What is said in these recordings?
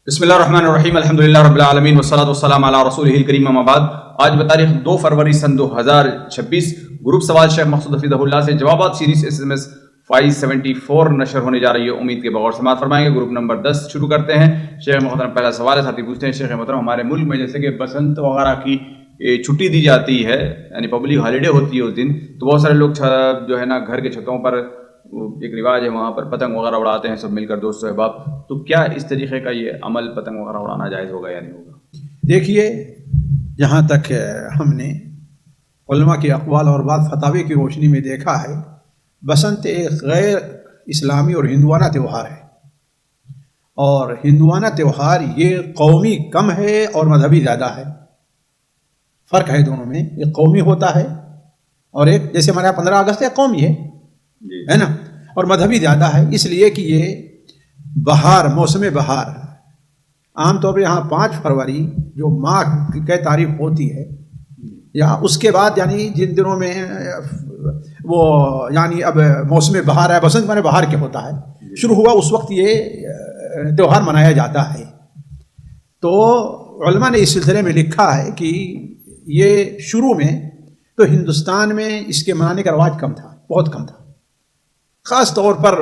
بسم اللہ الرحمن الرحیم الحمدللہ رب العالمین والصلاۃ والسلام علی رسولہ الکریم اما بعد. آج بتاریخ 2 فروری سن 2026 گروپ سوال شیخ مقصود حفیظہ اللہ سے جوابات سیریز SMS 574 نشر ہونے جا رہی ہے. امید کے بغور سماعت فرمائیں گے. گروپ نمبر 10 شروع کرتے ہیں. شیخ محترم پہلا سوال ہے. ساتھی پوچھتے ہیں شیخ محترم ہمارے ملک میں جیسے کہ بسنت وغیرہ کی چھٹی دی جاتی ہے یعنی پبلک ہالیڈے ہوتی ہے اس دن, تو بہت سارے لوگ جو ہے نا گھر کے چھتوں پر ایک رواج ہے وہاں پر پتنگ وغیرہ اڑاتے ہیں سب مل کر دوست و احباب. تو کیا اس طریقے کا یہ عمل پتنگ وغیرہ اڑانا جائز ہوگا یا نہیں ہوگا؟ دیکھیے, جہاں تک ہم نے علماء کے اقوال اور بعض فتاوی کی روشنی میں دیکھا ہے, بسنت ایک غیر اسلامی اور ہندوانہ تہوار ہے, اور ہندوانہ تہوار یہ قومی کم ہے اور مذہبی زیادہ ہے. فرق ہے دونوں میں. ایک قومی ہوتا ہے اور ایک جیسے ہمارے یہاں 15 اگست ہے قومی ہے نا, اور مذہبی زیادہ ہے. اس لیے کہ یہ بہار, موسم بہار, عام طور پہ یہاں 5 فروری جو ماہ کی تاریخ ہوتی ہے یا اس کے بعد یعنی جن دنوں میں وہ یعنی اب موسم بہار ہے, بسنت مانے بہار کے ہوتا ہے, شروع ہوا اس وقت یہ تہوار منایا جاتا ہے. تو علماء نے اس سلسلے میں لکھا ہے کہ یہ شروع میں تو ہندوستان میں اس کے منانے کا رواج کم تھا, بہت کم تھا. خاص طور پر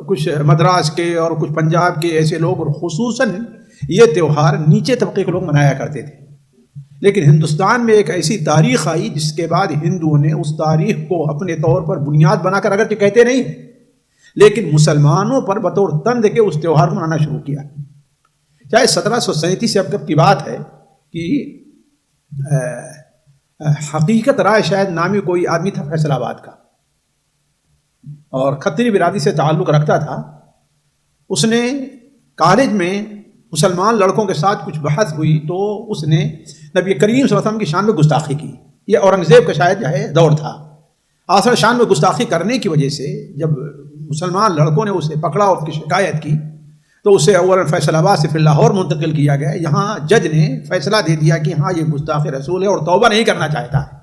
کچھ مدراس کے اور کچھ پنجاب کے ایسے لوگ, اور خصوصاً یہ تہوار نیچے طبقے کے لوگ منایا کرتے تھے. لیکن ہندوستان میں ایک ایسی تاریخ آئی جس کے بعد ہندوؤں نے اس تاریخ کو اپنے طور پر بنیاد بنا کر, اگرچہ کہتے نہیں ہیں لیکن مسلمانوں پر بطور طنز کے اس تہوار کو منانا شروع کیا. چاہے 1737 سے اب کی بات ہے کہ حقیقت رائے شاید نامی کوئی آدمی تھا فیصل آباد کا, اور کھتری برادری سے تعلق رکھتا تھا. اس نے کالج میں مسلمان لڑکوں کے ساتھ کچھ بحث ہوئی تو اس نے نبی کریم صلی اللہ علیہ وسلم کی شان میں گستاخی کی. یہ اورنگزیب کا شاید جو ہے دور تھا. آثر شان میں گستاخی کرنے کی وجہ سے جب مسلمان لڑکوں نے اسے پکڑا اور اس کی شکایت کی تو اسے اولا فیصل آباد سے پھر لاہور منتقل کیا گیا. یہاں جج نے فیصلہ دے دیا کہ ہاں یہ گستاخ رسول ہے اور توبہ نہیں کرنا چاہتا ہے,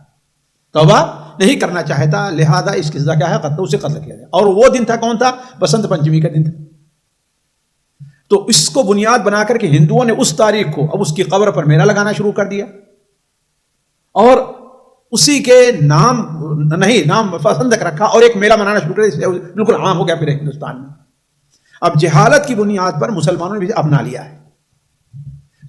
توبہ نہیں کرنا چاہتا, لہذا اس کی سزا کیا ہے, قتل, اسے قتل کیا گیا. اور وہ دن تھا کون تھا, بسنت پنچمی کا دن تھا. تو اس کو بنیاد بنا کر کے ہندوؤں نے اس تاریخ کو اب اس کی قبر پر میلہ لگانا شروع کر دیا, اور اسی کے نام پسند رکھا اور ایک میلہ منانا شروع کر دیا. بالکل عام ہو گیا پھر ہندوستان میں. اب جہالت کی بنیاد پر مسلمانوں نے بھی اپنا لیا ہے.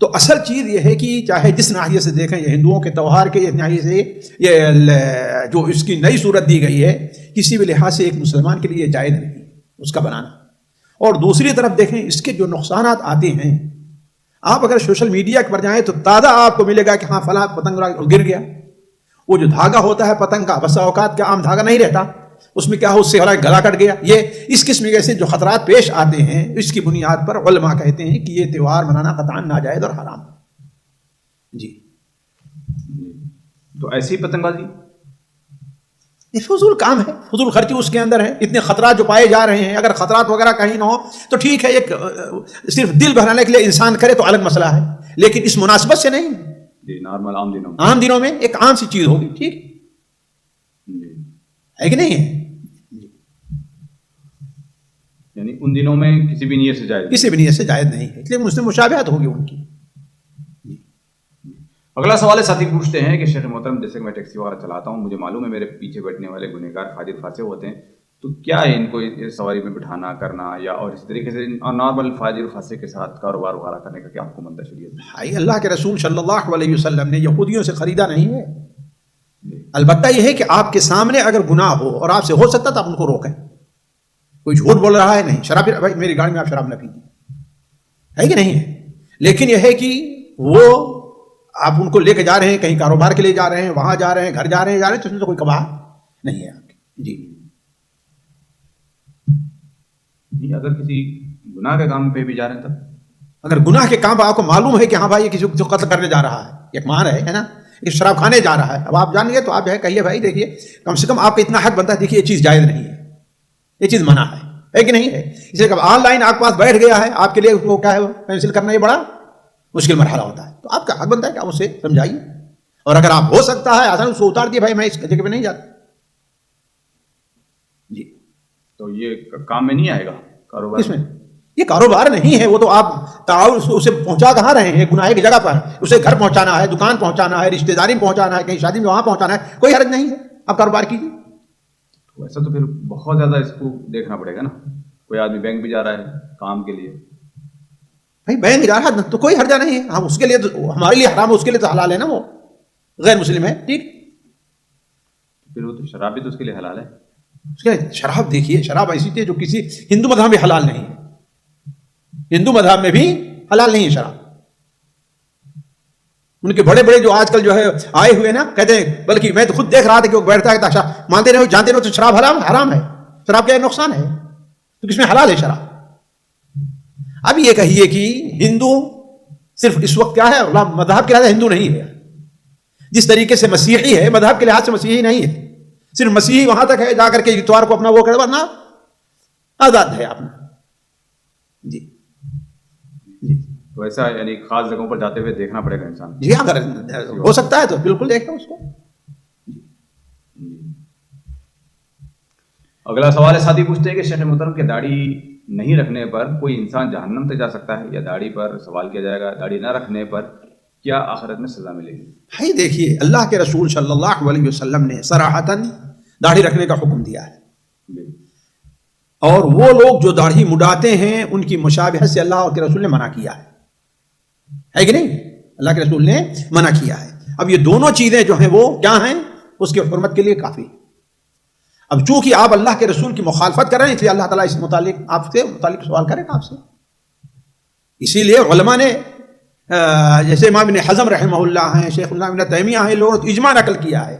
تو اصل چیز یہ ہے کہ چاہے جس ناحیے سے دیکھیں, یہ ہندوؤں کے تہوار کے ناحیے سے یہ جو اس کی نئی صورت دی گئی ہے, کسی بھی لحاظ سے ایک مسلمان کے لیے جائز نہیں اس کا بنانا. اور دوسری طرف دیکھیں اس کے جو نقصانات آتے ہیں, آپ اگر سوشل میڈیا پر جائیں تو تازہ آپ کو ملے گا کہ ہاں فلاں پتنگ گر گیا. وہ جو دھاگا ہوتا ہے پتنگ کا, بسا اوقات کا عام دھاگا نہیں رہتا, اس میں کیا ہو, اس سے گلا کٹ گیا. یہ اس قسم کے سے جو خطرات پیش آتے ہیں اس کی بنیاد پر علماء کہتے ہیں کہ یہ تہوار منانا قطعاً ناجائز اور حرام. جی تو ایسی پتنگ بازی یہ فضول کام ہے, فضول خرچی اس کے اندر ہے. اتنے خطرات جو پائے جا رہے ہیں, اگر خطرات وغیرہ کہیں نہ ہو تو ٹھیک ہے, ایک صرف دل بہلانے کے لیے انسان کرے تو الگ مسئلہ ہے, لیکن اس مناسبت سے نہیں. نارمل عام دنوں میں ایک عام سی چیز ہوگی, ٹھیک ہے کہ نہیں ہے. یعنی ان دنوں میں کسی بھی نیت سے جائز نہیں ہے, اس لیے اس میں مشابہت ہوگی ان کی. اگلا سوال ہے. ساتھی پوچھتے ہیں کہ شیخ محترم جیسے کہ میں ٹیکسی وغیرہ چلاتا ہوں, مجھے معلوم ہے میرے پیچھے بیٹھنے والے گنہگار فاجر فاسق ہوتے ہیں, تو کیا ہے ان کو سواری میں بٹھانا کرنا یا اور اس طریقے سے نارمل فاجر فاسق کے ساتھ کاروبار وغیرہ کرنے کا کیا حکم بنتا ہے شریعت میں؟ بھائی اللہ کے رسول صلی اللہ علیہ وسلم نے یہودیوں سے خریدا نہیں ہے. البتہ یہ ہے کہ آپ کے سامنے اگر گناہ ہو اور آپ سے ہو سکتا تو آپ ان کو روکیں. کوئی جھوٹ بول رہا ہے, نہیں شراب, بھائی میری گاڑی میں آپ شراب نہ پیجیے, ہے کہ نہیں ہے. لیکن یہ ہے کہ وہ آپ ان کو لے کے جا رہے ہیں, کہیں کاروبار کے لیے جا رہے ہیں, وہاں جا رہے ہیں, گھر جا رہے ہیں, تو اس میں تو کوئی کباہ نہیں ہے آپ کے. جی اگر کسی گناہ کے کام پہ بھی جا رہے ہیں, تب اگر گناہ کے کام پہ آپ کو معلوم ہے کہ ہاں بھائی یہ کسی کو قتل کرنے جا رہا ہے, ایک مان ہے نا, یہ شراب کھانے جا رہا ہے, اب آپ جانیے تو آپ جو ہے کہیے بھائی دیکھیے کم سے کم آپ کا اتنا حق بنتا ہے, دیکھیے یہ چیز جائز نہیں ہے, یہ چیز منع ہے کہ نہیں ہے. اس لیے آن لائن آپ کے پاس بیٹھ گیا ہے, آپ کے لیے وہ کیا ہے کینسل کرنا یہ بڑا مشکل مرحلہ ہوتا ہے, تو آپ کا حق بنتا ہے کہ آپ اسے سمجھائیے, اور اگر آپ ہو سکتا ہے آسان اس کو اتار دیے, بھائی میں اس جگہ پہ نہیں جاتا. جی تو یہ کام میں نہیں آئے گا کاروبار کس میں, یہ کاروبار نہیں ہے. وہ تو آپ اسے پہنچا کہاں رہے ہیں؟ گناہ کی جگہ پر. اسے گھر پہنچانا ہے, دکان پہنچانا ہے, رشتہ داری میں پہنچانا ہے, کہیں شادی میں وہاں پہنچانا ہے, کوئی حرج نہیں ہے, آپ کاروبار کیجیے. ایسا تو پھر بہت زیادہ اس کو دیکھنا پڑے گا نا. کوئی آدمی بینک بھی جا رہا ہے کام کے لیے, بھائی بینک جا رہا تو کوئی حرجہ نہیں ہے. ہم اس کے لیے ہمارے لیے حرام ہے, اس کے لیے تو حلال ہے نا. وہ غیر مسلم ہے, ٹھیک. پھر وہ تو شراب بھی تو اس کے لیے حلال ہے. اس کے شراب دیکھیے, شراب ایسی چیز جو کسی ہندو مذہب میں حلال نہیں ہے. ہندو مذہب میں بھی حلال نہیں ہے شراب. ان کے بڑے بڑے جو آج کل جو ہے آئے ہوئے نا, کہتے ہیں, بلکہ میں تو خود دیکھ رہا تھا کہ وہ بیٹھتا ہے, مانتے رہو جانتے رہو تو شراب حرام ہے. شراب کا نقصان ہے, تو کس میں حلال ہے شراب؟ اب یہ کہیے کہ ہندو صرف اس وقت کیا ہے, مذہب کے لحاظ سے ہندو نہیں ہے. جس طریقے سے مسیحی ہے, مذہب کے لحاظ سے مسیحی نہیں ہے. صرف مسیحی وہاں تک ہے جا کر کے اتوار کو اپنا وہ کرے, ورنہ آزاد ہے اپنا. جی جی, تو ایسا یعنی خاص جگہوں پر جاتے ہوئے دیکھنا پڑے گا انسان. جی اگر ہو سکتا ہے تو بالکل دیکھیں اس کو. اگلا سوال ہے, ساتھی پوچھتے ہیں کہ شیخ محترم کے داڑھی نہیں رکھنے پر کوئی انسان جہنم تک جا سکتا ہے, یا داڑھی پر سوال کیا جائے گا داڑھی نہ رکھنے پر کیا آخرت میں سزا ملے گی؟ بھائی دیکھیے, اللہ کے رسول صلی اللہ علیہ وسلم نے صراحتاً داڑھی رکھنے کا حکم دیا ہے, اور وہ لوگ جو داڑھی مڈاتے ہیں ان کی مشابہت سے اللہ کے رسول نے منع کیا ہے کہ نہیں؟ اللہ کے رسول نے منع کیا ہے. اب یہ دونوں چیزیں جو ہیں وہ کیا ہیں, اس کی حرمت کے لیے کافی. اب چونکہ آپ اللہ کے رسول کی مخالفت کر رہے ہیں, اس لیے اللہ تعالیٰ اس متعلق آپ سے متعلق سوال کرے گا آپ سے. اسی لیے علماء نے جیسے امام ابن حزم رحمہ اللہ ہیں, شیخ اللہ ابن تیمیہ ہیں, لوگوں نے اجماع نقل کیا ہے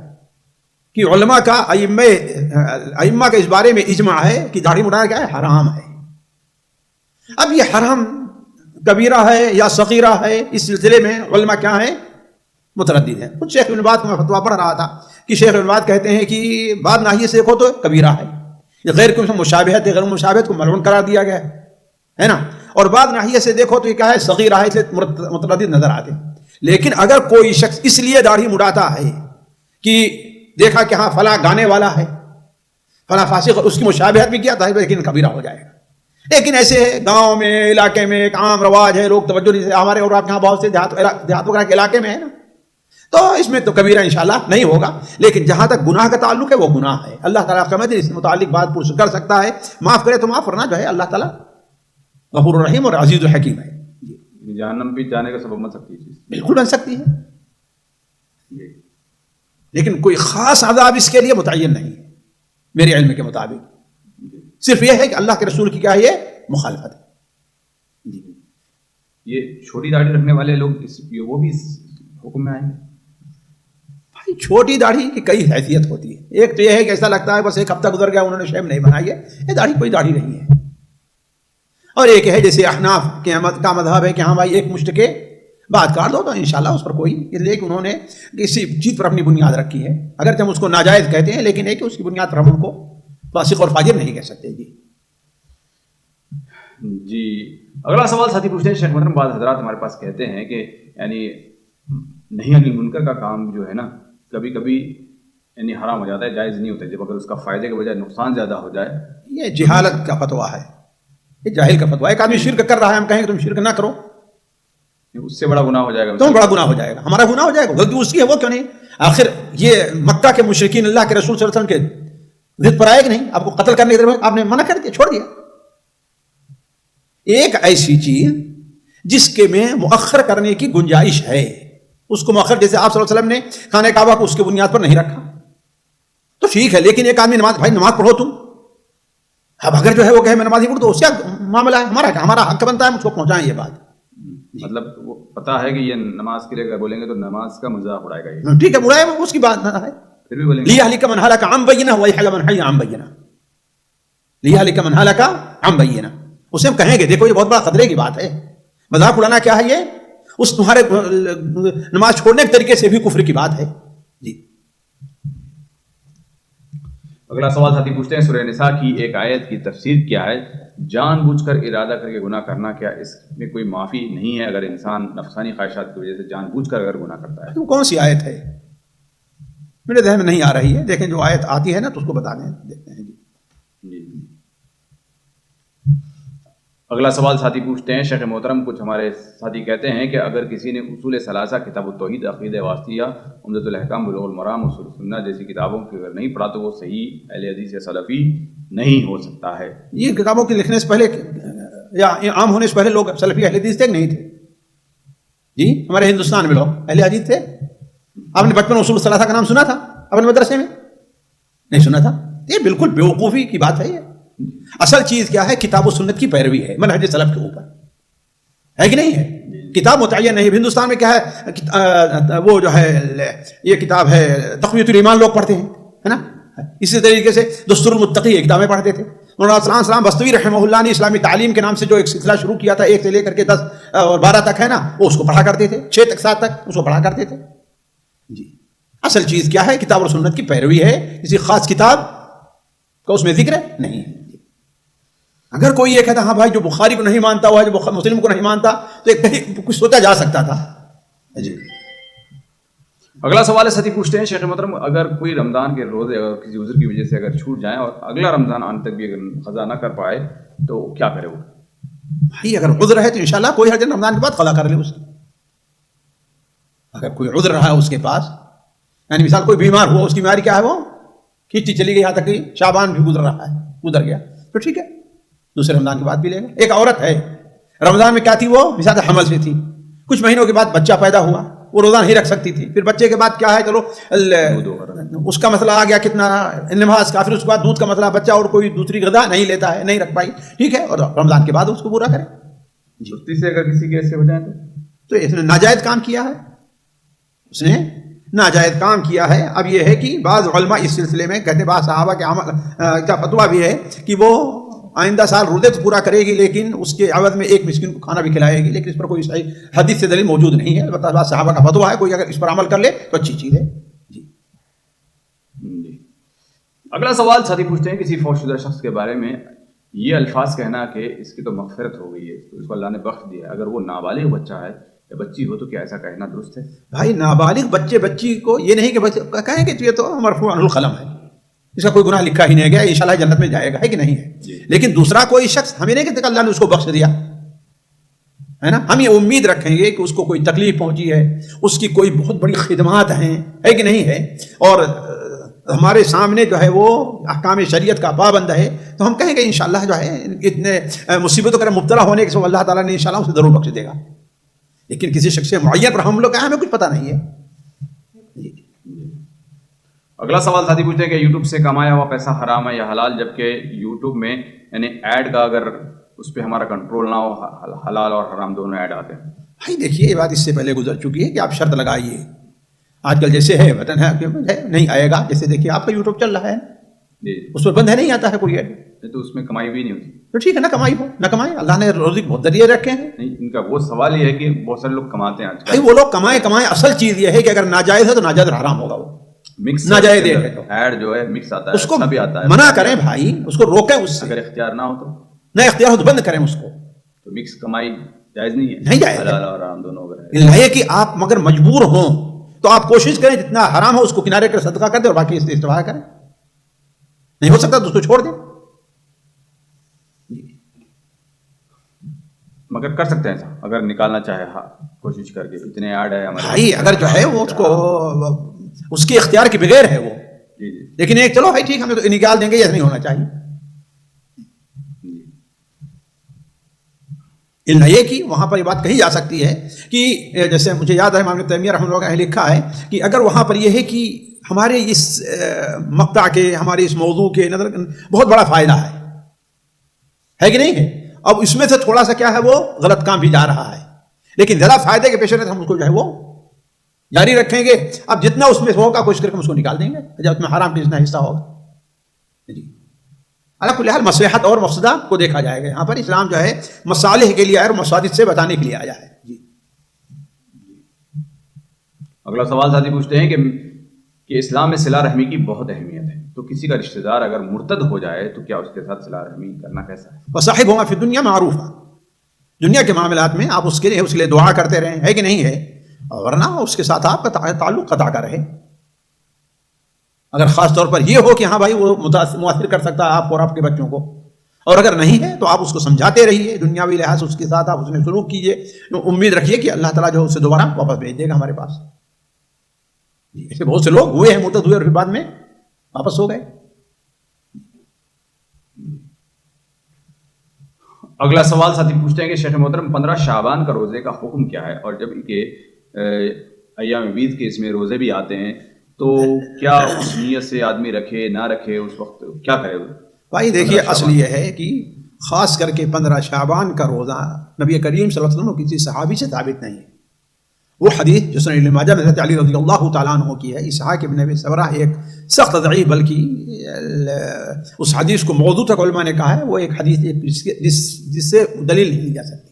کہ علماء کا ائمہ کا اس بارے میں اجماع ہے کہ داڑھی مڈانا کیا ہے, حرام ہے. اب یہ حرام کبیرہ ہے یا صغیرہ ہے, اس سلسلے میں علماء کیا ہیں, متردد ہیں. کچھ شیخ ابن باز کو میں فتویٰ پڑھ رہا تھا کہ شیخ ابن باز کہتے ہیں کہ بعد ناحیے سے دیکھو تو کبیرہ ہے, یہ غیر کو مشابہت ہے, غیر مشابہت کو ملعون قرار دیا گیا ہے نا. اور بعد ناحیے سے دیکھو تو یہ کیا ہے, صغیرہ ہے, اس لیے متردد نظر آتے ہیں. لیکن اگر کوئی شخص اس لیے داڑھی مڈاتا ہے کہ دیکھا کہ ہاں فلاں گانے والا ہے, فلاں فاسق, اس کی مشابہت بھی کیا تھا, لیکن کبیرہ ہو جائے گا. لیکن ایسے گاؤں میں علاقے میں ایک عام رواج ہے, لوگ توجہ نہیں, ہمارے اور آپ کے یہاں بہت سے دیہات وغیرہ کے علاقے میں ہے نا, تو اس میں تو کبیرہ انشاءاللہ نہیں ہوگا. لیکن جہاں تک گناہ کا تعلق ہے وہ گناہ ہے. اللہ تعالیٰ سمجھے اس متعلق بات پرس کر سکتا ہے, معاف کرے تو معاف کرنا جو ہے اللہ تعالیٰ غفور الرحیم اور عزیز الحکیم ہے. جہنم بھی جانے کا سبب بن سکتی ہے, بالکل بن سکتی ہے, لیکن کوئی خاص عذاب اس کے لیے متعین نہیں ہے میرے علم کے مطابق. صرف یہ ہے کہ اللہ کے رسول کی کیا ہے, یہ مخالفت ہے. یہ چھوٹی داڑھی رکھنے والے لوگ وہ بھی اس حکم میں آئیں گے؟ بھائی چھوٹی داڑھی کی کئی حیثیت ہوتی ہے. ایک تو یہ ہے کہ ایسا لگتا ہے بس ایک ہفتہ گزر گیا, انہوں نے شیو نہیں بنائی ہے, یہ داڑھی کوئی داڑھی نہیں ہے. اور ایک ہے جیسے احناف کا مذہب ہے کہ ہاں بھائی ایک مشت کے بات کاٹ دو تو انشاءاللہ اس پر کوئی, اس لیے کہ انہوں نے کسی چیز پر اپنی بنیاد رکھی ہے. اگرچہ ہم اس کو ناجائز کہتے ہیں, لیکن ایک اس کی بنیاد پر ہم ان کو فاسق اور فاجر نہیں کہہ سکتے. جی اگلا سوال ساتھی پوچھتے ہیں, شیخ محترم بعض حضرات ہمارے پاس کہتے ہیں کہ یعنی نہیں عن المنکر کا کام جو ہے نا کبھی کبھی یعنی حرام ہو جاتا ہے, جائز نہیں ہوتا, جب اگر اس کا فائدے کے بجائے نقصان زیادہ ہو جائے. یہ جہالت کا فتویٰ ہے, یہ جاہل کا فتویٰ ہے. ایک آدمی شرک کر رہا ہے, ہم کہیں کہ تم شرک نہ کرو, اس سے بڑا گناہ ہو جائے گا, تم بڑا گناہ ہو جائے گا, ہمارا گناہ ہو جائے گا, غلطی اس کی ہے, وہ کیوں نہیں. آخر یہ مکہ کے مشرکین اللہ کے رسول صلی اللہ علیہ وسلم کے ضد پر آئے کہ نہیں, آپ کو قتل کرنے کے آپ نے منع کر دیا, چھوڑ دیا. ایک ایسی چیز جس کے میں مؤخر کرنے کی گنجائش ہے, اس کو مؤخر, جیسے آپ صلی اللہ علیہ وسلم نے خانہ کعبہ کو اس کی بنیاد پر نہیں رکھا تو ٹھیک ہے. لیکن ایک آدمی نماز, بھائی نماز پڑھو تم, اب اگر جو ہے وہ کہے میں نماز نہیں پڑھوں تو اس کا معاملہ ہے, ہمارا حق بنتا ہے ہم اس کو پہنچائیں. یہ بات مطلب وہ پتا ہے کہ یہ نماز کے لیے بولیں گے تو نماز کا مذاق اڑائے گا, یہ ٹھیک ہے, اڑائے اس کی بات نہ ہے. پھر بھی بولیں گے لیہلک من ہلک عن بینہ ویحیی من حی عن بینہ, لیہلک من ہلک عن بینہ, اسے ہم کہیں گے دیکھو یہ بہت بڑا خطرے کی بات ہے. مذاق اڑانا کیا ہے, یہ اس تمہارے نماز چھوڑنے کے طریقے سے بھی کفر کی بات ہے. جی اگلا سوال ساتھی پوچھتے ہیں, سورہ نساء کی ایک آیت کی تفسیر کیا ہے, جان بوجھ کر ارادہ کر کے گناہ کرنا, کیا اس میں کوئی معافی نہیں ہے اگر انسان نفسانی خواہشات کی وجہ سے جان بوجھ کر اگر گناہ کرتا ہے؟ تو کون سی آیت ہے, میرے ذہن میں نہیں آ رہی ہے. دیکھیں جو آیت آتی ہے نا تو اس کو بتا دیں, دیکھتے ہیں. جی اگلا سوال ساتھی پوچھتے ہیں، شیخ محترم کچھ ہمارے ساتھی کہتے ہیں کہ اگر کسی نے اصول ثلاثہ، کتاب التوحید، عقیدہ واسطیہ، عمدۃ الاحکام، بلوغ المرام، اصول السنہ جیسی کتابوں کی اگر نہیں پڑھا تو وہ صحیح اہل حدیث یا سلفی نہیں ہو سکتا ہے. یہ کتابوں کے لکھنے سے پہلے یا عام ہونے سے پہلے لوگ سلفی اہل حدیث تھے کہ نہیں تھے؟ جی ہمارے ہندوستان میں لوگ اہل حدیث تھے. آپ نے بچپن اصول ثلاثہ کا نام سنا تھا اپنے مدرسے میں؟ نہیں سنا تھا. یہ بالکل بیوقوفی کی بات ہے. یہ اصل چیز کیا ہے؟ کتاب و سنت کی پیروی ہے منہج سلف کے اوپر، ہے کہ نہیں ہے؟ کتاب متعین نہیں. ہندوستان میں کیا ہے، وہ جو ہے یہ کتاب ہے تقویۃ الایمان لوگ پڑھتے ہیں، ہے نا. اسی طریقے سے دستور المتقی یہ کتابیں پڑھتے تھے. مولانا السلام بستوی رحمہ اللہ نے اسلامی تعلیم کے نام سے جو ایک سلسلہ شروع کیا تھا 1 سے لے کر کے 10 اور 12 تک ہے نا، وہ اس کو پڑھا کرتے تھے. 6 تک 7 تک اس کو پڑھا کرتے تھے. جی اصل چیز کیا ہے؟ کتاب اور سنت کی پیروی ہے. کسی خاص کتاب کا اس میں ذکر نہیں ہے. اگر کوئی یہ کہتا ہاں بھائی جو بخاری کو نہیں مانتا ہوا، جو مسلم کو نہیں مانتا، تو ایک کچھ سوچا جا سکتا تھا. جی اگلا سوال ہے، ساتھی پوچھتے ہیں شیخ محترم اگر کوئی رمضان کے روزے اگر کسی عذر کی وجہ سے اگر چھوٹ جائیں اور اگلا رمضان آنے تک بھی اگر قضا نہ کر پائے تو کیا کرے وہ؟ بھائی اگر عذر ہے تو انشاءاللہ کوئی حرج نہیں، رمضان کے بعد قضا کر لے اس کی. اگر کوئی عذر رہا ہے اس کے پاس، یعنی مثال کوئی بیمار ہوا، اس کی بیماری کیا ہے، وہ کھینچتی چلی گئی یہاں تک کہ شعبان بھی گزر رہا ہے، گزر گیا، تو ٹھیک ہے دوسرے رمضان کے بعد بھی لے گا. ایک عورت ہے رمضان میں کیا تھی، وہ مثال حمل سے تھی، کچھ مہینوں کے بعد بچہ پیدا ہوا، وہ روزہ نہیں رکھ سکتی تھی. پھر بچے کے بعد کیا ہے، چلو اس کا مسئلہ آ گیا کتنا نماز کا، پھر اس کے بعد دودھ کا مسئلہ، بچہ اور کوئی دوسری غذا نہیں لیتا ہے، نہیں رکھ پائی، ٹھیک ہے، اور رمضان کے بعد اس کو پورا کرے. سستی سے اگر کسی کے ایسے ہو جائے تو اس نے ناجائز کام کیا ہے، اس نے ناجائز کام کیا ہے. اب یہ ہے کہ بعض علماء اس سلسلے میں کہتے ہیں، بعض صحابہ کے عمل کا فتویٰ بھی ہے کہ وہ آئندہ سال روزے تو پورا کرے گی لیکن اس کے عوض میں ایک مسکین کو کھانا بھی کھلائے گی، لیکن اس پر کوئی صحیح حدیث سے دلیل موجود نہیں ہے. البتہ بعض صحابہ کا فتویٰ ہے، کوئی اگر اس پر عمل کر لے تو اچھی چیز ہے. جی اگلا سوال ساتھی پوچھتے ہیں، کسی فوت شدہ شخص کے بارے میں یہ الفاظ کہنا کہ اس کی تو مغفرت ہو گئی ہے، اس کو اللہ نے بخش دیا ہے، اگر وہ نابالغ بچہ ہے یا بچی ہو تو کیا ایسا کہنا درست ہے؟ بھائی نابالغ بچے بچی کو یہ نہیں کہ کہیں کہ یہ تو مرفوع عن القلم ہے، اس کا کوئی گناہ لکھا ہی نہیں گیا، انشاءاللہ جنت میں جائے گا، ہے کہ نہیں ہے. لیکن دوسرا کوئی شخص ہمیں نہیں کہتے کہ اللہ نے اس کو بخش دیا ہے نا. ہم یہ امید رکھیں گے کہ اس کو کوئی تکلیف پہنچی ہے، اس کی کوئی بہت بڑی خدمات ہیں، ہے کہ نہیں ہے، اور ہمارے سامنے جو ہے وہ احکام شریعت کا پابند ہے، تو ہم کہیں گے انشاءاللہ جو ہے اتنے مصیبتوں کا مبتلا ہونے کے سبب اللہ تعالیٰ نے انشاءاللہ اسے ضرور بخش دے گا. لیکن کسی شخص معین پر ہم لوگ ہمیں کچھ پتہ نہیں ہے. اگلا سوال ساتھی پوچھتے ہیں کہ یوٹیوب سے کمایا ہوا پیسہ حرام ہے یا حلال، جبکہ یوٹیوب میں یعنی ایڈ کا اگر اس پہ ہمارا کنٹرول نہ ہو، حلال اور حرام دونوں ایڈ آتے ہیں. بھائی دیکھیے یہ بات اس سے پہلے گزر چکی ہے کہ آپ شرط لگائیے. آج کل جیسے ہے بٹن ہے نہیں آئے گا، جیسے دیکھیے آپ کا یوٹیوب چل رہا ہے اس پر بند ہے، نہیں آتا ہے کوئی ایڈ، تو اس میں کمائی بھی نہیں ہوتی. تو ٹھیک ہے، نہ کمائی ہو نہ کمائے، اللہ نے روزی بہت ذریعے رکھے ہیں. نہیں، ان کا وہ سوال یہ ہے کہ بہت سارے لوگ کماتے ہیں آج کل. بھائی وہ لوگ کمائیں، اصل چیز یہ ہے کہ اگر ناجائز ہے تو ناجائز حرام ہوگا. وہ مکس ناجائز ایڈ جو ہے مکس آتا ہے، اس کو بھی آتا ہے، منع کریں بھائی، اس کو روکیں. اس سے اگر اختیار نہ ہو تو نہ اختیار ہو تو بند کریں اس کو. تو مکس کمائی جائز نہیں ہے، نہیں جائز، حلال اور حرام دونوں ہے کہ آپ مگر مجبور ہوں تو آپ کوشش کریں جتنا حرام ہو اس کو کنارے کر صدقہ کر دیں اور باقی اس سے استفادہ کریں. نہیں ہو سکتا تو اس کو چھوڑ دیں. مگر کر سکتے ہیں ایسا اگر نکالنا چاہے، ہاں کوشش کر کے. اتنے ایڈ ہے ہمارے بھائی اگر جو ہے وہ اس کو اس کے اختیار کے بغیر ہے وہ، لیکن ایک چلو بھائی ٹھیک ہم تو نکال دیں گے، یہ نہیں ہونا چاہیے. یہ کہ وہاں پر یہ بات کہی جا سکتی ہے کہ جیسے مجھے یاد ہے امام ابن تیمیہ رحمہ اللہ نے لکھا ہے کہ اگر وہاں پر یہ ہے کہ ہمارے اس مقطع کے، ہمارے اس موضوع کے نظر بہت بڑا فائدہ ہے کہ نہیں ہے. اب اس میں سے تھوڑا سا کیا ہے وہ غلط کام بھی جا رہا ہے، لیکن زیادہ فائدے کے پیش نظر ہم اس کو جو ہے وہ جاری رکھیں گے. اب جتنا اس میں ہوگا کوشش کر کے ہم اس کو نکال دیں گے، جب اس میں حرام کا جتنا حصہ ہوگا. جی اللہ کل حال مصلحت اور مفسدہ کو دیکھا جائے گا. یہاں پر اسلام جو ہے مصالح کے لیے اور مفاسد سے بچانے کے لیے آیا ہے. جی اگلا سوال ساتھی پوچھتے ہیں کہ اسلام میں صلہ رحمی کی بہت اہمیت ہے، تو کسی کا رشتہ دار اگر مرتد ہو جائے تو کیا اس کے ساتھ صلہ رحمی کرنا کیسا ہے؟ وصاحبهما فی الدنیا معروفا، دنیا کے معاملات میں آپ اس کے لیے دعا کرتے رہیں، ہے کہ نہیں ہے، ورنہ اس کے ساتھ آپ کا تعلق قطع کا رہے. اگر خاص طور پر یہ ہو کہ ہاں بھائی وہ متاثر کر سکتا ہے آپ کو اور آپ کے بچوں کو، اور اگر نہیں ہے تو آپ اس کو سمجھاتے رہیے، دنیاوی لحاظ اس کے ساتھ آپ اس نے سلوک کیجیے، امید رکھیے کہ اللہ تعالیٰ جو اسے دوبارہ واپس بھیج دے گا ہمارے پاس۔ ایسے بہت سے لوگ ہوئے ہیں، مرتد ہوئے اور پھر بعد میں واپس ہو گئے۔ اگلا سوال ساتھی پوچھتے ہیں کہ شیخ محترم 15 شعبان کا روزے کا حکم کیا ہے، اور جب کہ ایام بیت کے اس میں روزے بھی آتے ہیں تو کیا اس نیت سے آدمی رکھے نہ رکھے، اس وقت کیا کرے؟ بھائی دیکھیے، اصل یہ ہے کہ خاص کر کے 15 شعبان کا روزہ نبی کریم صلی اللہ علیہ وسلم کسی صحابی سے ثابت نہیں ہے۔ وہ حدیث جو سنن ابن ماجہ میں حضرت علی رضی اللہ تعالیٰ عنہ کی ہے، اسحاق ابن ابی سبرہ ایک سخت ضعیف، بلکہ اس حدیث کو موضوع تک علماء نے کہا ہے، وہ ایک حدیث جس سے دلیل نہیں لی جا سکتی۔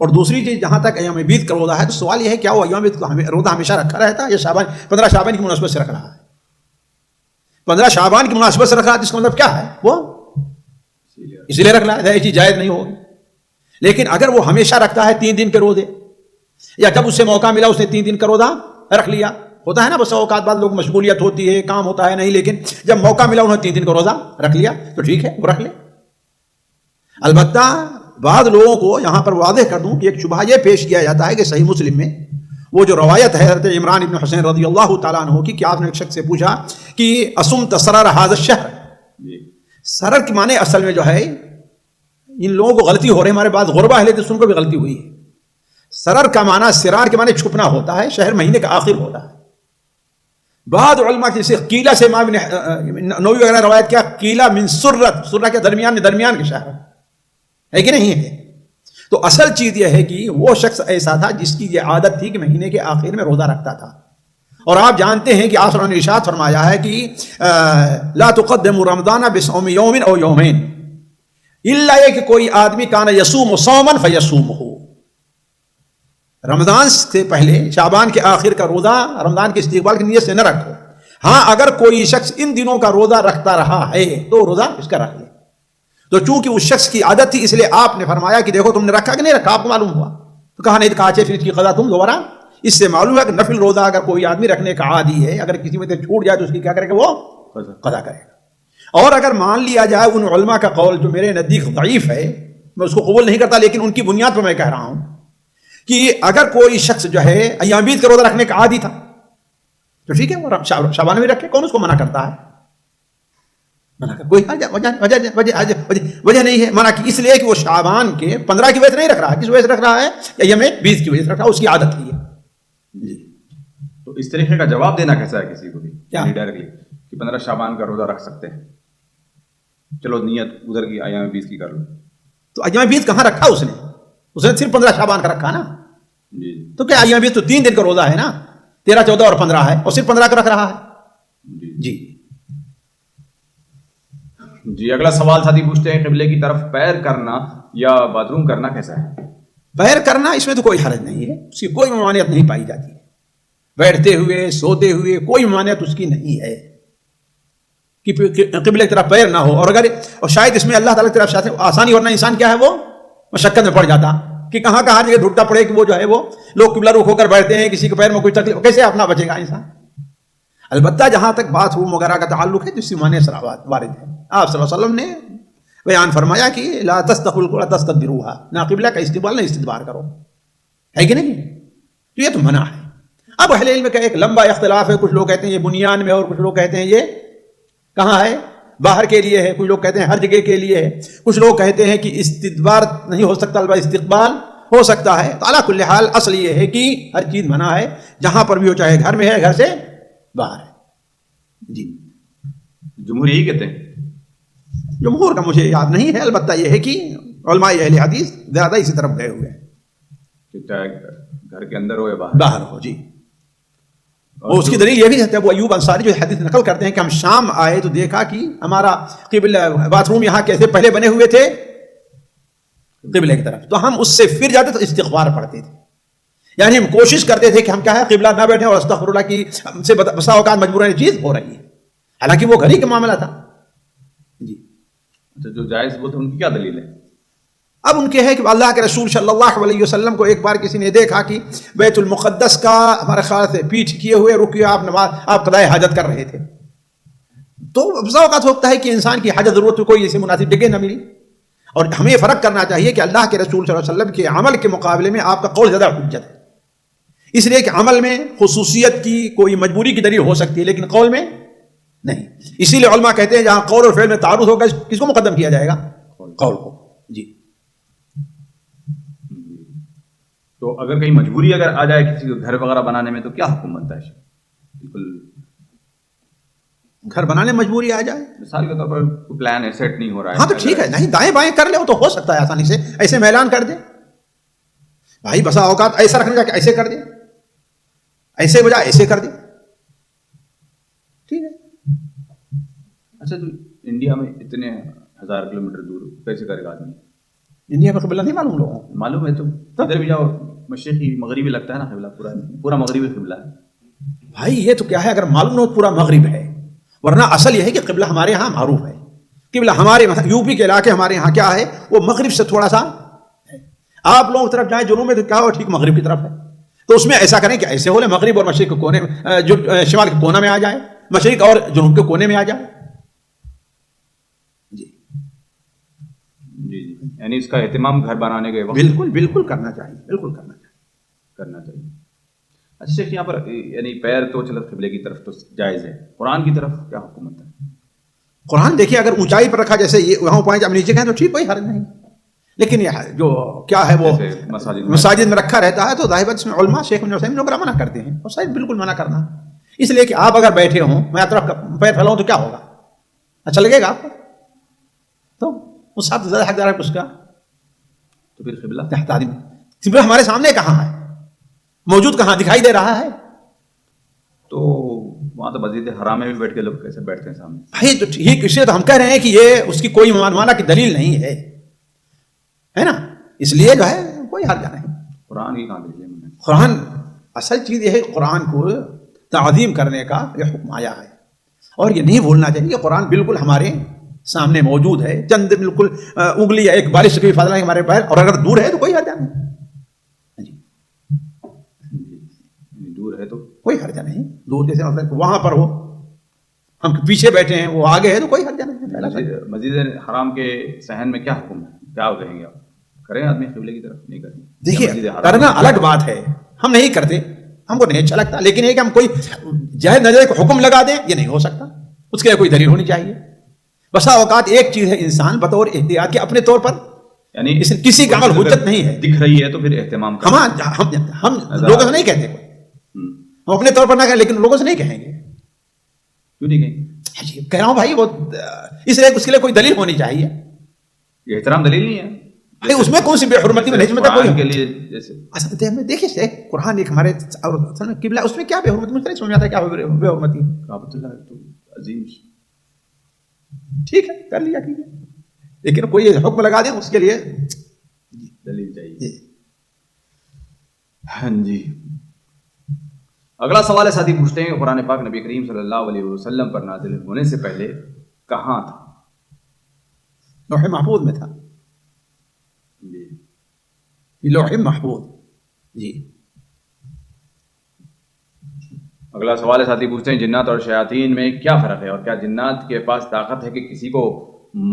اور دوسری چیز، جہاں تک ایام بیت کا روزہ ہے تو سوال یہ ہے کیا وہ ایام بیت کا روزہ ہمیشہ رکھا رہتا ہے یا شعبان 15 شعبان کی مناسبت سے رکھ رہا ہے؟ 15 شعبان کی مناسبت سے رکھ رہا ہے، جس کا مطلب کیا ہے؟ وہ اسی لیے رکھ رہا ہے، یہ چیز جائز نہیں ہوگی۔ لیکن اگر وہ ہمیشہ رکھتا ہے 3 دن کے روزے، یا جب اسے موقع ملا اس نے 3 دن کا روزہ رکھ لیا، ہوتا ہے نا بس اوقات بعد لوگ مشغولیت ہوتی ہے، کام ہوتا ہے نہیں، لیکن جب موقع ملا انہوں نے 3 دن کا روزہ رکھ لیا تو ٹھیک ہے، وہ رکھ لے۔ البتہ بعض لوگوں کو یہاں پر واضح کر دوں کہ ایک شبہ یہ پیش کیا جاتا ہے کہ صحیح مسلم میں وہ جو روایت ہے حضرت عمران ابن حسین رضی اللہ تعالیٰ عنہ کی، کہ آپ نے ایک شخص سے پوچھا کہ اسمت سرر ھذا الشہر، سرر کے معنی اصل میں جو ہے، ان لوگوں کو غلطی ہو رہی ہے، ہمارے بعض غربا اہل حدیث کو بھی غلطی ہوئی ہے۔ سرر کا معنی، سرار کے معنی چھپنا ہوتا ہے، شہر مہینے کا آخر ہوتا ہے۔ بعض علماء جیسے قیلہ سے امام نووی وغیرہ روایت کیا، قیلہ من سرت، سرہ کے درمیان کے شہر ہے کہ نہیں ہے؟ تو اصل چیز یہ ہے کہ وہ شخص ایسا تھا جس کی یہ عادت تھی کہ مہینے کے آخر میں روزہ رکھتا تھا۔ اور آپ جانتے ہیں کہ آپ نے ارشاد فرمایا ہے کہ لا تقدموا رمضان بصوم یوم او یومین الا یہ کہ کوئی آدمی کان یصوم صوما فیصومہ، رمضان سے پہلے شعبان کے آخر کا روزہ رمضان کے استقبال کی نیت سے نہ رکھو۔ ہاں اگر کوئی شخص ان دنوں کا روزہ رکھتا رہا ہے تو روزہ اس کا رکھ لے۔ تو چونکہ اس شخص کی عادت تھی اس لیے آپ نے فرمایا کہ دیکھو تم نے رکھا کہ نہیں رکھا، آپ کو معلوم ہوا تو کہا نہیں، کہا پھر اس کی قضا تم دوبارہ۔ اس سے معلوم ہے کہ نفل روزہ اگر کوئی آدمی رکھنے کا عادی ہے، اگر کسی میں سے چھوٹ جائے تو اس کی کیا کرے گا، وہ قضا کرے گا۔ اور اگر مان لیا جائے ان علماء کا قول جو میرے نزدیک ضعیف ہے، میں اس کو قبول نہیں کرتا، لیکن ان کی بنیاد پر میں کہہ رہا ہوں کہ اگر کوئی شخص جو ہے ایام بیت کا روزہ رکھنے کا عادی تھا تو ٹھیک ہے، وہ شعبان میں رکھے، کون اس کو منع کرتا ہے؟ منع کر کوئی وجہ نہیں ہے منع کی، اس لیے کہ وہ شعبان کے 15 کی وجہ سے نہیں رکھ رہا ہے، کس وجہ سے رکھ رہا ہے؟ ایام بیت کی وجہ سے رکھ رہا ہے، اس کی عادت ہے۔ تو اس طریقے کا جواب دینا کیسا ہے کسی کو بھی کیا ڈائریکٹلی کہ 15 شعبان کا روزہ رکھ سکتے ہیں، چلو نیت ادھر کی ایام بیت کی کر لو؟ تو ایام بیت کہاں رکھا اس نے صرف 15 شعبان کا رکھا نا۔ جی تو کیا ایام بیت تو 3 دن کا روزہ ہے نا، 13، 14 اور 15 ہے، اور صرف 15 کا رکھ رہا ہے۔ جی جی اگلا سوال ساتھی پوچھتے ہیں قبلے کی طرف پیر کرنا یا باتھ روم کرنا کیسا ہے؟ پیر کرنا اس میں تو کوئی حرج نہیں ہے، اس کی کوئی ممانعت نہیں پائی جاتی ہے، بیٹھتے ہوئے سوتے ہوئے کوئی ممانعت اس کی نہیں ہے کہ قبلے کی طرف پیر نہ ہو۔ اور اگر اور شاید اس میں اللہ تعالیٰ کی طرف آسانی ورنہ انسان کیا ہے وہ مشقت میں پڑ جاتا کہ کہاں کہاں جگہ ڈھونڈنا پڑے کہ وہ جو ہے وہ لوگ قبلہ رخ ہو کر بیٹھتے ہیں، کسی کے پیر میں کوئی تکلیف، کیسے اپنا بچے گا انسان؟ البتہ جہاں تک باتھ روم وغیرہ کا تعلق ہے تو اس سے معنی سراوات وارد ہے۔ آپ صلی اللہ علیہ وسلم نے بیان فرمایا کہ لا تستقبلوا ولا تستدبروها، نہ قبلہ کا استقبال نہ استدبار کرو، ہے کہ نہیں؟ تو یہ تو منع ہے۔ اب اہل علم کا ایک لمبا اختلاف ہے، کچھ لوگ کہتے ہیں یہ بنیان میں، اور کچھ لوگ کہتے ہیں یہ کہاں ہے، باہر کے لیے ہے، کچھ لوگ کہتے ہیں ہر جگہ کے لیے ہے، کچھ لوگ کہتے ہیں کہ استدبار نہیں ہو سکتا البتہ استقبال ہو سکتا ہے۔ تو علی کل حال اصل یہ ہے کہ ہر چیز منع ہے، جہاں پر بھی ہو، چاہے گھر میں ہے گھر سے باہر ہے۔ جی جمہور یہی کہتے ہیں؟ جمہور کا مجھے یاد نہیں ہے، البتہ یہ ہے کہ علماء اہل حدیث زیادہ اسی طرف گئے ہوئے ہیں کہ چاہے گھر کے اندر ہو یا باہر ہو۔ جی اور اس کی دلیل یہ بھی ہے، ابو ایوب انصاری جو حدیث نقل کرتے ہیں کہ ہم شام آئے تو دیکھا کہ ہمارا قبلہ باتھ روم یہاں کیسے پہلے بنے ہوئے تھے قبلے کی طرف، تو ہم اس سے پھر جاتے تو استغفار پڑھتے تھے، یعنی ہم کوشش کرتے تھے کہ ہم کیا ہے قبلہ نہ بیٹھیں اور استغفر اللہ کی ہم سے بسا اوقات مجبوراً چیز ہو رہی ہے، حالانکہ وہ گھر ہی کا معاملہ تھا۔ جی اچھا، جو جائز وہ تھے ان کی کیا دلیل ہے؟ اب ان کے ہے کہ اللہ کے رسول صلی اللہ علیہ وسلم کو ایک بار کسی نے دیکھا کہ بیت المقدس کا ہمارے خیال سے پیٹھ کیے ہوئے رکیے آپ قضائے حاجت کر رہے تھے، تو بسا اوقات ہوتا ہے کہ انسان کی حاجت ضرورت کوئی ایسی مناسب جگہ نہ ملی، اور ہمیں یہ فرق کرنا چاہیے کہ اللہ کے رسول صلی اللہ علیہ وسلم کے عمل کے مقابلے میں آپ کا قول زیادہ حجت ہے، اس لیے کہ عمل میں خصوصیت کی کوئی مجبوری کی دلیل ہو سکتی ہے لیکن قول میں نہیں. اسی لیے علماء کہتے ہیں جہاں قول اور فعل میں تعارض ہوگا کس کو مقدم کیا جائے گا؟ قول کو. جی تو اگر کہیں مجبوری اگر آ جائے کسی کو گھر وغیرہ بنانے میں تو کیا حکم بنتا ہے؟ بالکل گھر بنانے میں مجبوری آ جائے، مثال کے طور پر پلان ہے، سیٹ نہیں ہو رہا ہے، ہاں تو ٹھیک ہے، نہیں دائیں بائیں کر لے وہ تو ہو سکتا ہے آسانی سے، ایسے میں اعلان کر دے بھائی بسا اوقات ایسا رکھنے کا کہ ایسے کر دے، ایسے بجائے ایسے کر دے، ٹھیک ہے. اچھا تو انڈیا میں اتنے 1000 کلومیٹر دور کیسے کرے گا آدمی؟ انڈیا میں قبلہ نہیں معلوم لوگوں کو؟ معلوم ہے تو ادھر بھی جاؤ، مشرقی مغربی لگتا ہے نا قبلہ، پورا مغربی قبلہ ہے. بھائی یہ تو کیا ہے، اگر معلوم نہ ہو پورا مغرب ہے، ورنہ اصل یہ ہے کہ قبلہ ہمارے ہاں معروف ہے. قبلہ ہمارے یو پی کے علاقے ہمارے یہاں کیا ہے، وہ مغرب سے تھوڑا سا ہے. آپ لوگوں کی طرف جائیں جنوب میں تو کیا ہو ٹھیک مغرب کی طرف ہے، تو اس میں ایسا کریں کہ ایسے ہو لے مغرب اور مشرق کے کونے جو شمال کے کونے میں آ جائے، مشرق اور جنوب کے کونے میں آ جائے. جی جی یعنی اس کا اہتمام گھر بنانے کے وقت بالکل کرنا چاہیے، بالکل کرنا چاہیے. اچھا شیخ یہاں پر یعنی پیر تو چلو قبلے کی طرف تو جائز ہے، قرآن کی طرف کیا حکومت ہے؟ قرآن دیکھیے اگر اونچائی پر رکھا جیسے یہ وہاں پوائنٹ اب نیچے کہیں تو ٹھیک کوئی حرج نہیں، لیکن یہ جو کیا ہے وہ مساجد میں رکھا رہتا ہے تو ظاہر اس میں علماء شیخ ابن عثیمین وغیرہ منع کرتے ہیں، اور صحیح بالکل منع کرنا، اس لیے کہ آپ اگر بیٹھے ہوں میں طرف پیر پھیلاؤں تو کیا ہوگا، اچھا لگے گا آپ کو؟ تو اس ساتھ زیادہ حقدار ہے اس کا. تو پھر قبلہ قبلہ ہمارے سامنے کہاں ہے، موجود کہاں دکھائی دے رہا ہے؟ تو وہاں تو مسجد حرام میں بھی بیٹھ کے لوگ کیسے بیٹھتے ہیں سامنے؟ بھائی تو ٹھیک، اس لیے تو ہم کہہ رہے ہیں کہ یہ اس کی کوئی مانا کی دلیل نہیں ہے نا، اس لیے جو ہے کوئی حرج نہیں. قرآن کی کہاں دلیل ہے؟ قرآن اصل چیز یہ ہے، قرآن کو تعظیم کرنے کا یہ حکم آیا ہے، اور یہ نہیں بھولنا چاہیے کہ قرآن بالکل ہمارے سامنے موجود ہے، چند بالکل انگلی یا ایک بارش کی فاصلہ ہے ہمارے پیر، اور اگر دور ہے تو کوئی حرج نہیں. دور ہے تو کوئی حرج نہیں، دور جیسے مطلب وہاں پر ہو، ہم پیچھے بیٹھے ہیں وہ آگے ہے تو کوئی حرج نہیں. مسجد حرام کے صحن میں کیا حکم ہے، کیا کہیں گے آپ؟ کریں آدمی قبلے کی طرف نہیں کریں؟ دیکھیے کرنا الگ بات ہے، ہم نہیں کرتے، ہم کو نہیں اچھا لگتا، لیکن یہ کہ ہم کوئی جائز نظر کو حکم لگا دیں یہ نہیں ہو سکتا، اس کے لیے کوئی دلیل ہونی چاہیے. بسا اوقات ایک چیز ہے انسان بطور احتیاط کے اپنے طور پر، یعنی اس کسی کا عمل حجت نہیں ہے، دکھ رہی ہے تو پھر اہتمام ہم لوگوں سے نہیں کہتے، ہم اپنے طور پر نہ کہیں لیکن لوگوں سے نہیں کہیں گے. کیوں نہیں کہیں؟ کہہ رہا ہوں بھائی وہ اس لیے اس کے لیے کوئی دلیل ہونی چاہیے. یہ احترام دلیل نہیں ہے اس میں کون سی بے حرمتی میں نہیں قرآن کے لیے جیسے اصل میں دیکھیے قرآن ایک ہمارے قبلہ، اس میں کیا بے حرمتی مجھے نہیں سمجھ میں آتا کیا بے حرمتی. کعبۃ اللہ تو عظیم، ٹھیک ہے کر لیا کیجیے، لیکن کوئی حکم لگا دیں اس کے لیے دلیل چاہیے. ہاں جی. اگلا سوال ہے ساتھی پوچھتے ہیں کہ قرآن پاک نبی کریم صلی اللہ علیہ وسلم پر نازل ہونے سے پہلے کہاں تھا؟ لوح محفوظ میں تھا. جی لوح محفوظ. جی اگلا سوال ہے ساتھی پوچھتے ہیں جنات اور شیاطین میں کیا فرق ہے، اور کیا جنات کے پاس طاقت ہے کہ کسی کو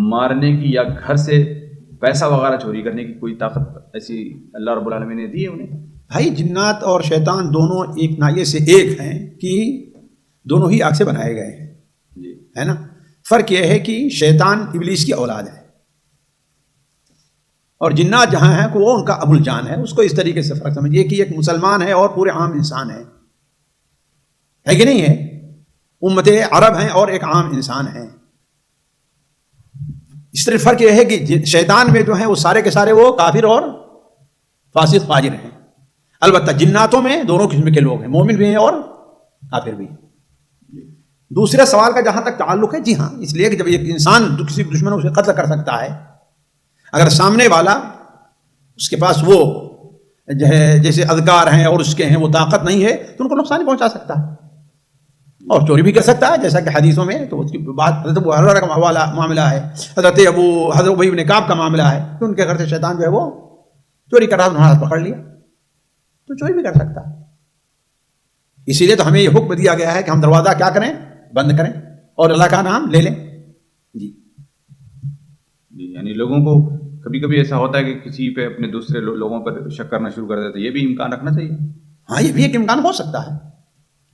مارنے کی یا گھر سے پیسہ وغیرہ چوری کرنے کی کوئی طاقت ایسی اللہ رب العالمین نے دی ہے انہیں؟ بھائی جنات اور شیطان دونوں ایک نائے سے ایک ہیں کہ دونوں ہی آگ سے بنائے گئے ہیں، جی ہے نا. فرق یہ ہے کہ شیطان ابلیس کی اولاد ہے، اور جنات جہاں ہیں کہ وہ ان کا ابو الجان ہے. اس کو اس طریقے سے فرق سمجھیے کہ ایک مسلمان ہے اور پورے عام انسان ہے کہ نہیں ہے، امت عرب ہیں اور ایک عام انسان ہے. اس طرح فرق یہ ہے کہ شیطان میں جو ہیں وہ سارے کے سارے وہ کافر اور فاسق فاجر ہیں. البتہ جناتوں میں دونوں قسم کے لوگ ہیں، مومن بھی ہیں اور کافر بھی ہیں. دوسرے سوال کا جہاں تک تعلق ہے، جی ہاں، اس لیے کہ جب ایک انسان کسی دشمن اسے قتل کر سکتا ہے، اگر سامنے والا اس کے پاس وہ جو ہے جیسے اذکار ہیں اور اس کے ہیں وہ طاقت نہیں ہے تو ان کو نقصان ہی پہنچا سکتا ہے اور چوری بھی کر سکتا ہے، جیسا کہ حدیثوں میں تو اس کی بات حضرت ابو ہریرہ کا معاملہ ہے، حضرت ابی بن کعب کا معاملہ ہے کہ ان کے گھر سے شیطان جو ہے وہ چوری کر رہا تھا، انہوں نے پکڑ لیا تو چوری بھی کر سکتا ہے. اسی لیے تو ہمیں یہ حکم دیا گیا ہے کہ ہم دروازہ کیا کریں، بند کریں. اور اللہ کا نام لے لیں. جی جی یعنی لوگوں کو کبھی کبھی ایسا ہوتا ہے کہ کسی پہ اپنے دوسرے لوگوں پر شک کرنا شروع کر دیتے، یہ بھی امکان رکھنا چاہیے ہاں، یہ بھی ایک امکان ہو سکتا ہے.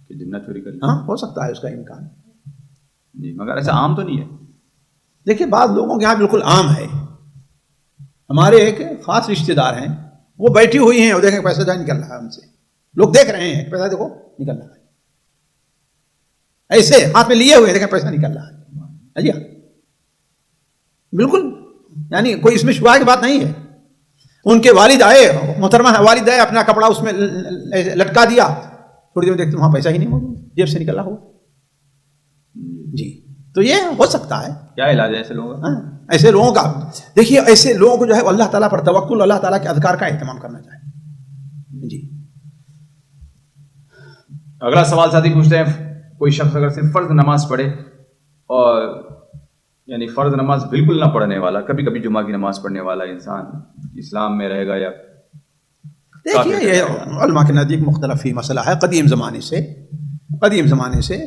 کہ جنہ چوری کر لیں. ہاں، ہو سکتا ہے اس کا امکان. جی مگر ایسا عام تو نہیں ہے. دیکھیے بعض لوگوں کے یہاں بالکل عام ہے. ہمارے ایک خاص رشتے دار ہیں، وہ بیٹھی ہوئی ہیں اور دیکھیں پیسہ جہاں نکل رہا ہے ان سے، لوگ دیکھ رہے ہیں پیسہ دیکھو نکل رہا ہے، ایسے ہاتھ میں لیے ہوئے دیکھیں پیسہ نکل رہا ہے. جی بالکل، یعنی کوئی اس میں شبہ کی بات نہیں ہے. ان کے والد آئے، محترمہ والد آئے، اپنا کپڑا اس میں لٹکا دیا، تھوڑی دیر دیکھتے وہاں پیسہ ہی نہیں موجود، جیب سے نکلا ہوا. جی تو یہ ہو سکتا ہے. کیا علاج ہے ایسے لوگوں کا؟ ایسے لوگوں کا دیکھیے، ایسے لوگوں کو جو ہے اللہ تعالیٰ پر توکل، اللہ تعالیٰ کے اذکار کا اہتمام کرنا چاہیے. جی اگلا سوال ساتھی پوچھتے ہیں، کوئی شخص اگر صرف فرض نماز پڑھے اور یعنی فرض نماز بالکل نہ پڑھنے والا، کبھی کبھی جمعہ کی نماز پڑھنے والا انسان اسلام میں رہے گا یا؟ دیکھیے یہ علماء کے نزدیک مختلف ہی مسئلہ ہے. قدیم زمانے سے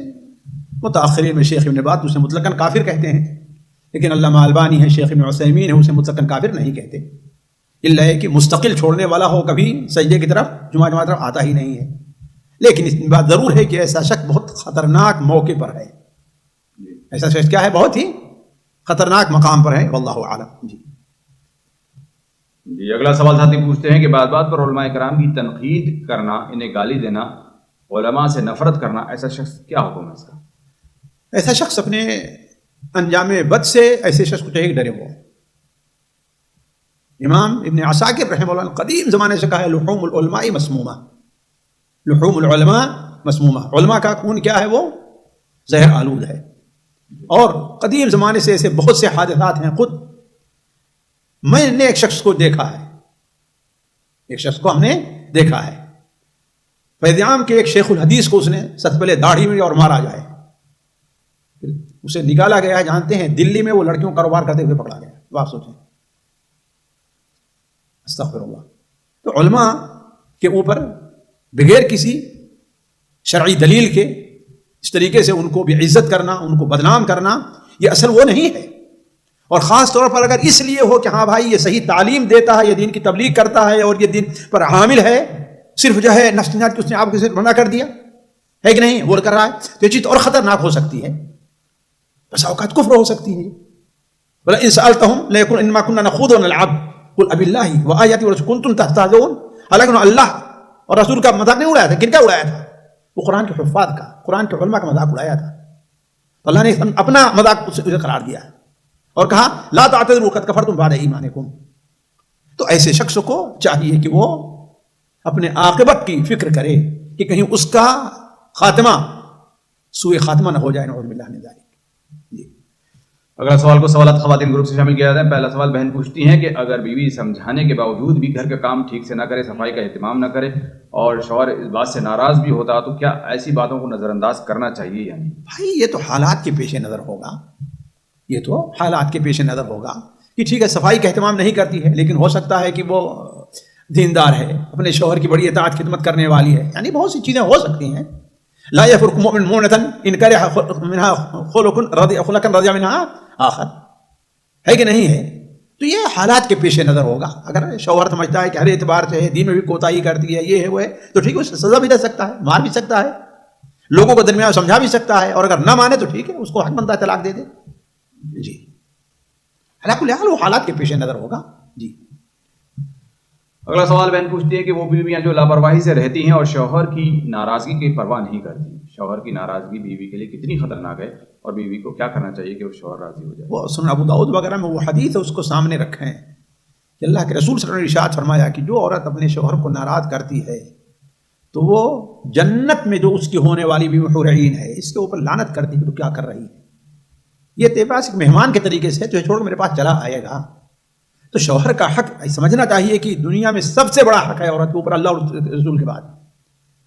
متاخرین میں شیخ ابن باز اسے مطلقاً کافر کہتے ہیں، لیکن علامہ البانی ہے، شیخ ابن عثیمین ہے، اسے مطلقاً کافر نہیں کہتے، الا ہے کہ مستقل چھوڑنے والا ہو، کبھی سجدے کی طرف جمعہ طرف آتا ہی نہیں ہے. لیکن اس بات ضرور ہے کہ ایسا شخص بہت خطرناک موقع پر ہے. ایسا شخص کیا ہے؟ بہت ہی خطرناک مقام پر ہے. واللہ اعلم. جی اگلا سوال ساتھی پوچھتے ہیں کہ بات بات پر علماء کرام کی تنقید کرنا، انہیں گالی دینا، علماء سے نفرت کرنا، ایسا شخص کیا حکم ہے اس کا؟ ایسا شخص اپنے انجام بد سے ایسے شخص کو چاہیے کہ ڈرے ہو. امام ابن عساکر رحمہ اللہ نے قدیم زمانے سے کہا ہے لحوم العلماء مسمومہ، لحوم العلماء مسمومہ، علماء کا خون کیا ہے؟ وہ زہر آلود ہے. اور قدیم زمانے سے ایسے بہت سے حادثات ہیں. خود میں نے ایک شخص کو دیکھا ہے، ایک شخص کو ہم نے دیکھا ہے، فیض عام کے ایک شیخ الحدیث کو اس نے سب سے پہلے داڑھی میں اور مارا جائے، اسے نکالا گیا ہے. جانتے ہیں دلی میں وہ لڑکیوں کا کاروبار کرتے ہوئے پکڑا گیا. آپ سوچیں، استغفر اللہ. تو علماء کے اوپر بغیر کسی شرعی دلیل کے اس طریقے سے ان کو بھی عزت کرنا، ان کو بدنام کرنا، یہ اصل وہ نہیں ہے. اور خاص طور پر اگر اس لیے ہو کہ ہاں بھائی یہ صحیح تعلیم دیتا ہے، یہ دین کی تبلیغ کرتا ہے اور یہ دین پر حامل ہے، صرف جو ہے نفسیات کی اس نے آپ کو منع کر دیا ہے کہ نہیں، وہ کر رہا ہے، تو یہ چیز اور خطرناک ہو سکتی ہے. بس اوقات کفر ہو سکتی ہے. بلا ان سألتهم ليكون انما كنا نخوض ونلعب قل ابی اللہ وآیاته ورسولہ کنتم تستہزئون. حالانکہ اللہ اور رسول کا مذاق نہیں اڑایا تھا. کن کا اڑایا تھا؟ وہ قرآن کے حفاظ کا، قرآن کے علماء کا مذاق اڑایا تھا. تو اللہ نے اپنا مذاق اسے قرار دیا ہے اور کہا لا تعتذروا قد کفرتم بعد ایمانکم. تو ایسے شخص کو چاہیے کہ وہ اپنے عاقبت کی فکر کرے کہ کہیں اس کا خاتمہ سوء خاتمہ نہ ہو جائے. نعوذ باللہ من ذلک. اگلا سوال کو سوالات خواتین گروپ سے شامل کیا جاتا ہے. پہلا سوال بہن پوچھتی ہیں کہ اگر بیوی سمجھانے کے باوجود بھی گھر کا کام ٹھیک سے نہ کرے، صفائی کا اہتمام نہ کرے اور شوہر اس بات سے ناراض بھی ہوتا، تو کیا ایسی باتوں کو نظر انداز کرنا چاہیے یا نہیں؟ بھائی یہ تو حالات کے پیش نظر ہوگا، یہ تو حالات کے پیش نظر ہوگا کہ ٹھیک ہے صفائی کا اہتمام نہیں کرتی ہے، لیکن ہو سکتا ہے کہ وہ دیندار ہے، اپنے شوہر کی بڑی اطاعت خدمت کرنے والی ہے. یعنی بہت سی چیزیں ہو سکتی ہیں. لا يفرق مؤمن مؤمنة ان كره منها خلقا رضي منها آخر، ہے کہ نہیں ہے؟ تو یہ حالات کے پیش نظر ہوگا. اگر شوہر سمجھتا ہے کہ ہر اعتبار سے دین میں بھی کوتاہی کرتی ہے، یہ ہے وہ ہے، تو ٹھیک ہے، اس سے سزا بھی دے سکتا ہے، مار بھی سکتا ہے، لوگوں کو درمیان سمجھا بھی سکتا ہے، اور اگر نہ مانے تو ٹھیک ہے، اس کو حق بنتا ہے طلاق دے دے. جی علی کل حال وہ حالات کے پیش نظر ہوگا. جی اگلا سوال بہن پوچھتی ہے کہ وہ بیویاں جو لاپرواہی سے رہتی ہیں اور شوہر کی ناراضگی کی پرواہ نہیں کرتی، شوہر کی ناراضگی بیوی کے لیے کتنی خطرناک ہے اور بیوی کو کیا کرنا چاہیے کہ وہ شوہر راضی ہو جائے؟ وہ سنن ابو داؤد وغیرہ میں وہ حدیث ہے، اس کو سامنے رکھیں کہ اللہ کے رسول صلی اللہ علیہ وسلم نے ارشاد فرمایا کہ جو عورت اپنے شوہر کو ناراض کرتی ہے تو وہ جنت میں جو اس کی ہونے والی بھی حور عین ہے اس کے اوپر لعنت کرتی ہے. تو کیا کر رہی ہے؟ یہ تیرے پاس ایک مہمان کے طریقے سے تو چھوڑ میرے پاس چلا آئے گا. تو شوہر کا حق سمجھنا چاہیے کہ دنیا میں سب سے بڑا حق ہے عورت کے اوپر، اللہ اور رسول کے بعد،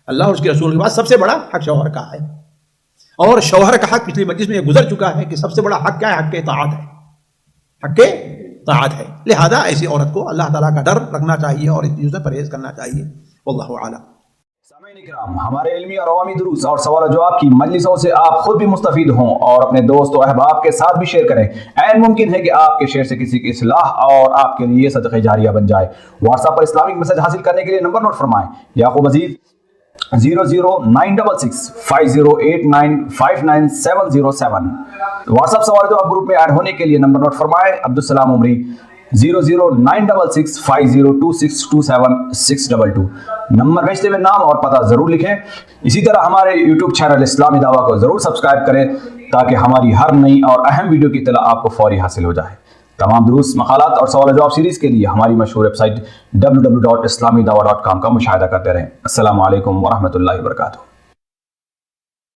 اللہ اور اس کے رسول کے بعد سب سے بڑا حق شوہر کا ہے. اور شوہر کا حق پچھلی مجلس میں یہ گزر چکا ہے کہ سب سے بڑا حق کیا ہے؟ حق اطاعت ہے، حق اطاعت ہے. لہذا ایسی عورت کو اللہ تعالیٰ کا ڈر رکھنا چاہیے اور اس چیزوں سے پرہیز کرنا چاہیے. واللہ اعلم. سامعین کرام، ہمارے علمی اور عوامی دروس اور سوال و جواب کی مجلسوں سے آپ خود بھی مستفید ہوں اور اپنے دوست و احباب کے ساتھ بھی شیئر کریں۔ عین ممکن ہے کہ آپ کے شیئر سے کسی کی اصلاح اور آپ کے لیے صدقہ جاریہ بن جائے۔ واٹس ایپ پر اسلامک میسج حاصل کرنے کے لیے نمبر نوٹ فرمائیں: یعقوب عزیز 009665089590707۔ واٹس ایپ سوال و جواب گروپ میں ایڈ ہونے کے لیے نمبر نوٹ فرمائیں: عبدالسلام عمری 009665026272622۔ نمبر بھیجتے ہوئے نام اور پتہ ضرور لکھیں۔ اسی طرح ہمارے یوٹیوب چینل اسلامی دعویٰ کو ضرور سبسکرائب کریں تاکہ ہماری ہر نئی اور اہم ویڈیو کی اطلاع آپ کو فوری حاصل ہو جائے۔ تمام دروس، مقالات اور سوال و جواب سیریز کے لیے ہماری مشہور ویب سائٹ www.islamidawah.com کا مشاہدہ کرتے رہیں۔ السلام علیکم ورحمۃ اللہ وبرکاتہ۔